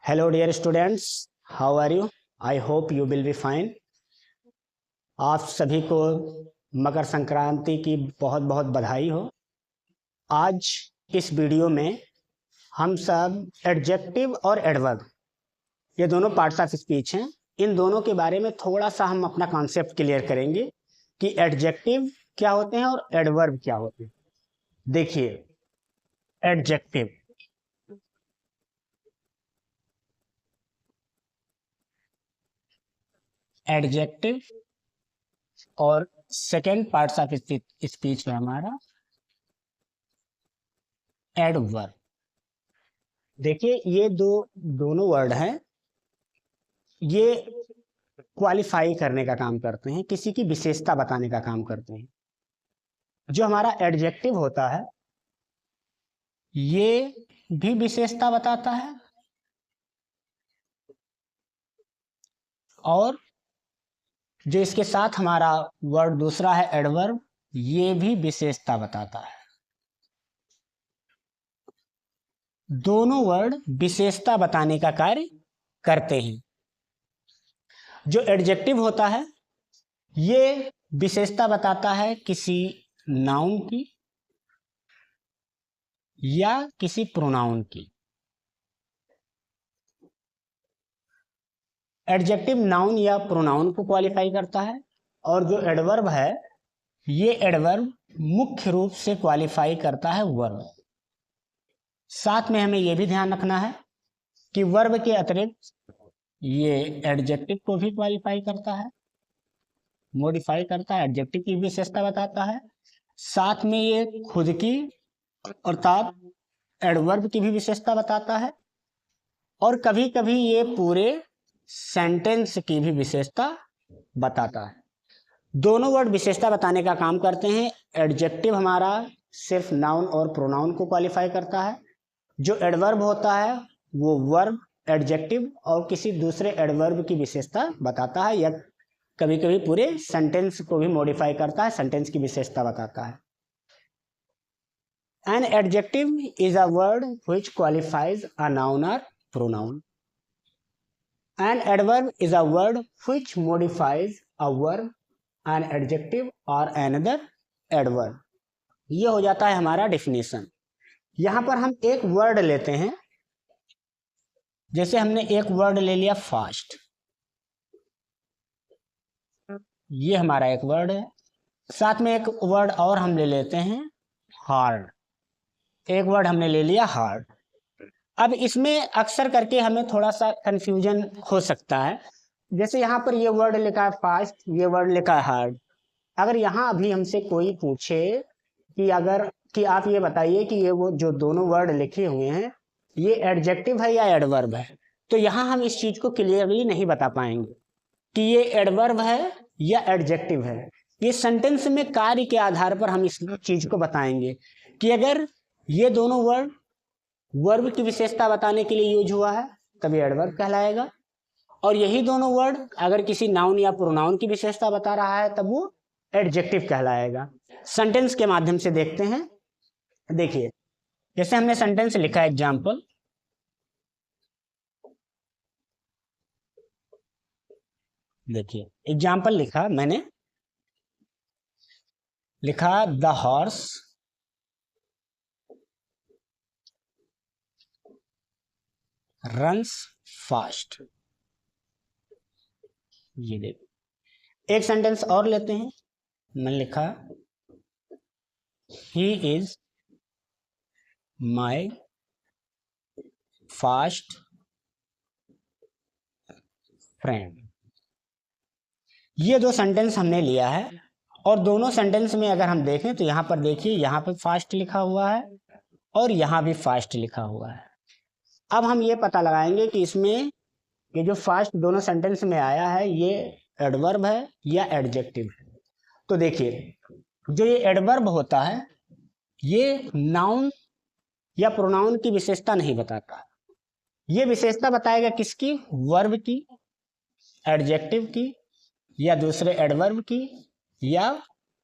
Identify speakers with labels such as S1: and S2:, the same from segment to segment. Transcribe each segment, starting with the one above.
S1: Hello dear students, how are you? I hope you will be fine. आप सभी को मकर संक्रांति की बहुत बहुत बधाई हो। आज इस वीडियो में हम सब एडजेक्टिव और एडवर्ब ये दोनों पार्ट्स ऑफ स्पीच हैं। इन दोनों के बारे में थोड़ा सा हम अपना कॉन्सेप्ट क्लियर करेंगे कि एडजेक्टिव क्या होते हैं और एडवर्ब क्या होते हैं। देखिए, एडजेक्टिव एडजेक्टिव और सेकेंड पार्ट्स ऑफ स्पीच है हमारा एडवर्ब। देखिए, ये दोनों वर्ड हैं, ये क्वालिफाई करने का काम करते हैं, किसी की विशेषता बताने का काम करते हैं। जो हमारा एडजेक्टिव होता है ये भी विशेषता बताता है और जो इसके साथ हमारा वर्ड दूसरा है एडवर्ब, ये भी विशेषता बताता है। दोनों वर्ड विशेषता बताने का कार्य करते हैं। जो एडजेक्टिव होता है ये विशेषता बताता है किसी नाउन की या किसी प्रोनाउन की। एडजेक्टिव नाउन या प्रोनाउन को क्वालिफाई करता है और जो एडवर्ब है ये एडवर्ब मुख्य रूप से क्वालिफाई करता है वर्ब। साथ में हमें यह भी ध्यान रखना है कि वर्ब के अतिरिक्त ये एडजेक्टिव को भी क्वालिफाई करता है, मॉडिफाई करता है, एडजेक्टिव की विशेषता बताता है। साथ में ये खुद की अर्थात एडवर्ब की भी विशेषता बताता है और कभी कभी ये पूरे सेंटेंस की भी विशेषता बताता है। दोनों वर्ड विशेषता बताने का काम करते हैं। एडजेक्टिव हमारा सिर्फ नाउन और प्रोनाउन को क्वालिफाई करता है। जो एडवर्ब होता है वो वर्ब, एडजेक्टिव और किसी दूसरे एडवर्ब की विशेषता बताता है या कभी कभी पूरे सेंटेंस को भी मॉडिफाई करता है, सेंटेंस की विशेषता बताता है। An adjective is a word which qualifies a noun or pronoun. An adverb is a word which modifies a verb, an adjective or another adverb. ये हो जाता है हमारा डेफिनेशन। यहां पर हम एक वर्ड लेते हैं, जैसे हमने एक वर्ड ले लिया फास्ट, ये हमारा एक वर्ड है। साथ में एक वर्ड और हम ले लेते हैं हार्ड, एक वर्ड हमने ले लिया हार्ड। अब इसमें अक्सर करके हमें थोड़ा सा कंफ्यूजन हो सकता है। जैसे यहाँ पर ये वर्ड लिखा है फास्ट, ये वर्ड लिखा है हार्ड। अगर यहाँ अभी हमसे कोई पूछे कि आप ये बताइए कि ये वो जो दोनों वर्ड लिखे हुए हैं ये एडजेक्टिव है या एडवर्ब है, तो यहाँ हम इस चीज को क्लियरली नहीं बता पाएंगे कि ये एडवर्ब है या एडजेक्टिव है। ये सेंटेंस में कार्य के आधार पर हम इस चीज को बताएंगे कि अगर ये दोनों वर्ड वर्ब की विशेषता बताने के लिए यूज हुआ है तभी एडवर्ब कहलाएगा, और यही दोनों वर्ड अगर किसी नाउन या प्रोनाउन की विशेषता बता रहा है तब वो एडजेक्टिव कहलाएगा। सेंटेंस के माध्यम से देखते हैं। देखिए, जैसे हमने सेंटेंस लिखा है एग्जाम्पल, देखिए एग्जाम्पल लिखा मैंने, लिखा द हॉर्स रन्स फास्ट। ये देखो, एक सेंटेंस और लेते हैं, मैंने लिखा he is my fast friend. ये दो सेंटेंस हमने लिया है और दोनों सेंटेंस में अगर हम देखें तो यहाँ पर देखिए, यहाँ पर फास्ट लिखा हुआ है और यहाँ भी फास्ट लिखा हुआ है। अब हम ये पता लगाएंगे कि इसमें ये जो फास्ट दोनों सेंटेंस में आया है ये एडवर्ब है या एडजेक्टिव है। तो देखिए, जो ये एडवर्ब होता है ये नाउन या प्रोनाउन की विशेषता नहीं बताता, ये विशेषता बताएगा किसकी, वर्ब की, एडजेक्टिव की या दूसरे एडवर्ब की या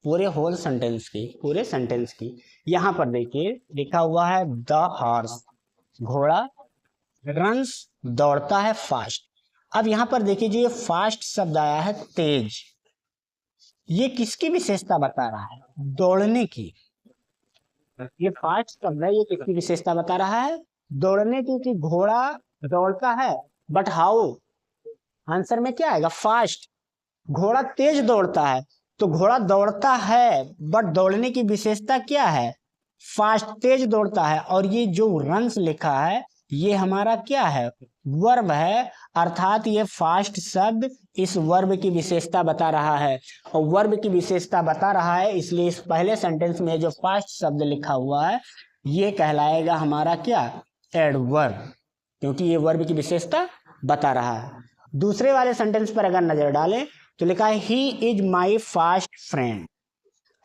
S1: पूरे होल सेंटेंस की, पूरे सेंटेंस की। यहाँ पर देखिए लिखा हुआ है द हॉर्स, घोड़ा रन्स दौड़ता है फास्ट। अब यहां पर देखिए जो ये फास्ट शब्द आया है तेज, ये किसकी विशेषता बता रहा है? दौड़ने की। ये फास्ट शब्द है, ये किसकी विशेषता बता रहा है? दौड़ने की, कि घोड़ा दौड़ता है बट हाउ, आंसर में क्या आएगा? फास्ट। घोड़ा तेज दौड़ता है, तो घोड़ा दौड़ता है बट दौड़ने की विशेषता क्या है? फास्ट, तेज दौड़ता है। और ये जो रन्स लिखा है ये हमारा क्या है? वर्ब है, अर्थात ये फास्ट शब्द इस वर्ब की विशेषता बता रहा है। और वर्ब की विशेषता बता रहा है, इसलिए इस पहले सेंटेंस में जो फास्ट शब्द लिखा हुआ है ये कहलाएगा हमारा क्या? एडवर्ब, क्योंकि ये वर्ब की विशेषता बता रहा है। दूसरे वाले सेंटेंस पर अगर नजर डालें तो लिखा है he is my fast friend.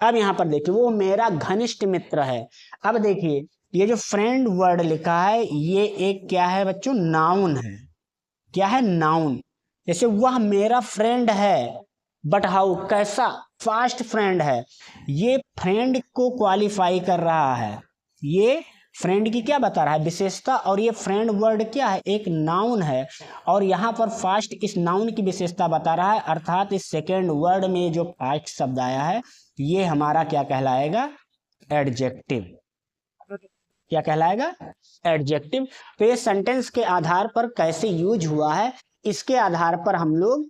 S1: अब यहां पर देखिए वो मेरा घनिष्ठ मित्र है। अब देखिए ये जो फ्रेंड वर्ड लिखा है ये एक क्या है बच्चों? नाउन है। क्या है? नाउन। जैसे वह मेरा फ्रेंड है बट हाउ, कैसा? फास्ट फ्रेंड है। ये फ्रेंड को क्वालिफाई कर रहा है, ये फ्रेंड की क्या बता रहा है? विशेषता। और ये फ्रेंड वर्ड क्या है? एक नाउन है। और यहाँ पर फास्ट इस नाउन की विशेषता बता रहा है, अर्थात इस सेकेंड वर्ड में जो फास्ट शब्द आया है ये हमारा क्या कहलाएगा? एडजेक्टिव। क्या कहलाएगा? एडजेक्टिव। तो ये सेंटेंस के आधार पर कैसे यूज हुआ है इसके आधार पर हम लोग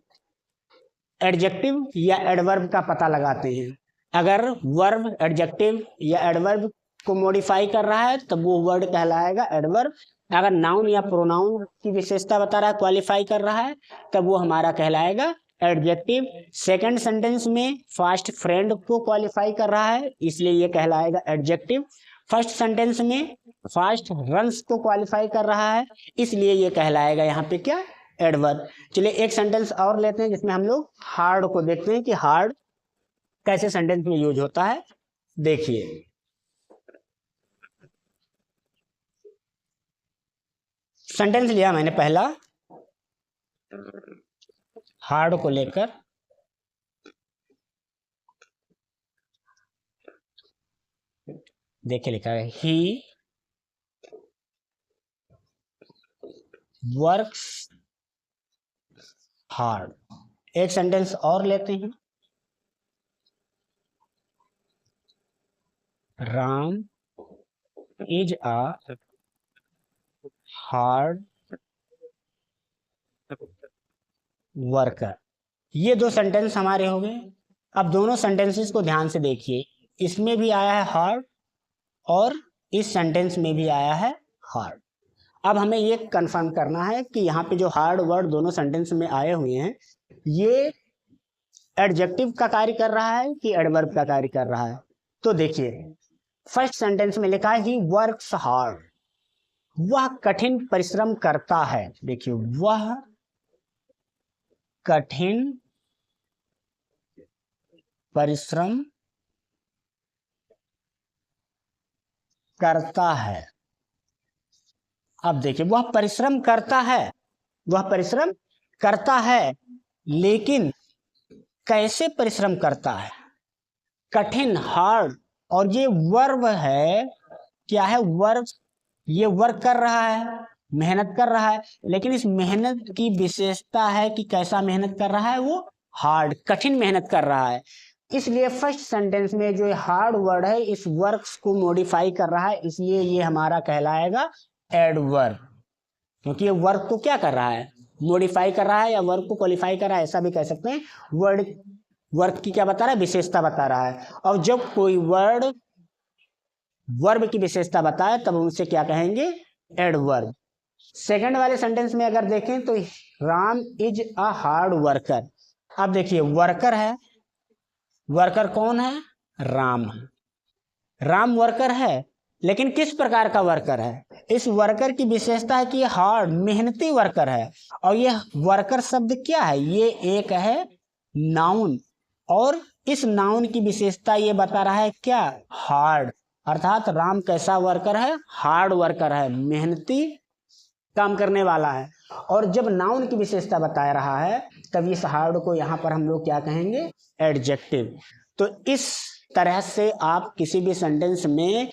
S1: एडजेक्टिव या एडवर्ब का पता लगाते हैं। अगर वर्ब एडजेक्टिव या एडवर्ब को मॉडिफाई कर रहा है तब वो वर्ड कहलाएगा एडवर्ब। अगर नाउन या प्रोनाउन की विशेषता बता रहा है, क्वालिफाई कर रहा है, तब वो हमारा कहलाएगा एडजेक्टिव। सेकंड सेंटेंस में फास्ट फ्रेंड को क्वालिफाई कर रहा है इसलिए ये कहलाएगा एडजेक्टिव। फर्स्ट सेंटेंस में फास्ट रन्स को क्वालिफाई कर रहा है इसलिए ये कहलाएगा यहाँ पे क्या? एडवर्ब। चलिए एक सेंटेंस और लेते हैं जिसमें हम लोग हार्ड को देखते हैं कि हार्ड कैसे सेंटेंस में यूज होता है। देखिए सेंटेंस लिया मैंने पहला हार्ड को लेकर, देखिए लिखा है ही वर्क्स हार्ड। एक सेंटेंस और लेते हैं, Ram is a hard worker. ये दो सेंटेंस हमारे हो गए। अब दोनों सेंटेंसेस को ध्यान से देखिए, इसमें भी आया है हार्ड और इस सेंटेंस में भी आया है हार्ड। अब हमें ये कंफर्म करना है कि यहाँ पे जो हार्ड वर्ड दोनों सेंटेंस में आए हुए हैं ये एडजेक्टिव का कार्य कर रहा है कि एडवर्ब का कार्य कर रहा है। तो देखिए फर्स्ट सेंटेंस में लिखा है ही वर्क्स हार्ड, वह कठिन परिश्रम करता है। देखिए वह कठिन परिश्रम करता है। अब देखिए वह परिश्रम करता है, वह परिश्रम करता है, लेकिन कैसे परिश्रम करता है? कठिन, हार्ड। और ये वर्ब है, क्या है? वर्ब। ये वर्क कर रहा है, मेहनत कर रहा है, लेकिन इस मेहनत की विशेषता है कि कैसा मेहनत कर रहा है? वो हार्ड, कठिन मेहनत कर रहा है। इसलिए फर्स्ट सेंटेंस में जो हार्ड वर्ड है इस वर्क्स को मॉडिफाई कर रहा है, इसलिए ये हमारा कहलाएगा एडवर्ब, क्योंकि ये वर्क को क्या कर रहा है? मॉडिफाई कर रहा है या वर्क को क्वालिफाई कर रहा है, ऐसा भी कह सकते हैं। वर्ड वर्क की क्या बता रहा है? विशेषता बता रहा है। और जब कोई वर्ड वर्ब की विशेषता बताए तब उनसे क्या कहेंगे? एडवर्ब। सेकंड वाले सेंटेंस में अगर देखें तो Ram is a hard worker. अब देखिए वर्कर है, वर्कर कौन है? राम है। राम वर्कर है, लेकिन किस प्रकार का वर्कर है? इस वर्कर की विशेषता है कि ये हार्ड, मेहनती वर्कर है। और ये वर्कर शब्द क्या है? ये एक है नाउन, और इस नाउन की विशेषता ये बता रहा है क्या? हार्ड। अर्थात राम कैसा वर्कर है? हार्ड वर्कर है, मेहनती काम करने वाला है। और जब नाउन की विशेषता बता रहा है तब इस हार्ड को यहाँ पर हम लोग क्या कहेंगे? एडजेक्टिव। तो इस तरह से आप किसी भी सेंटेंस में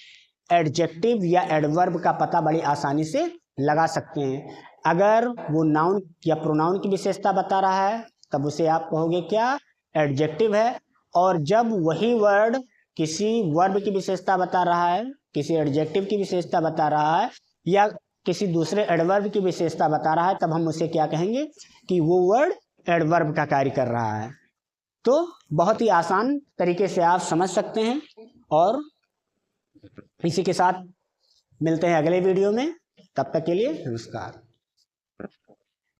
S1: एडजेक्टिव या एडवर्ब का पता बड़ी आसानी से लगा सकते हैं। अगर वो नाउन या प्रोनाउन की विशेषता बता रहा है तब उसे आप कहोगे क्या, एडजेक्टिव है। और जब वही वर्ड किसी वर्ब की विशेषता बता रहा है, किसी एडजेक्टिव की विशेषता बता रहा है, या किसी दूसरे एडवर्ब की विशेषता बता रहा है, तब हम उसे क्या कहेंगे कि वो वर्ड एडवर्ब का कार्य कर रहा है। तो बहुत ही आसान तरीके से आप समझ सकते हैं। और इसी के साथ मिलते हैं अगले वीडियो में, तब तक के लिए नमस्कार।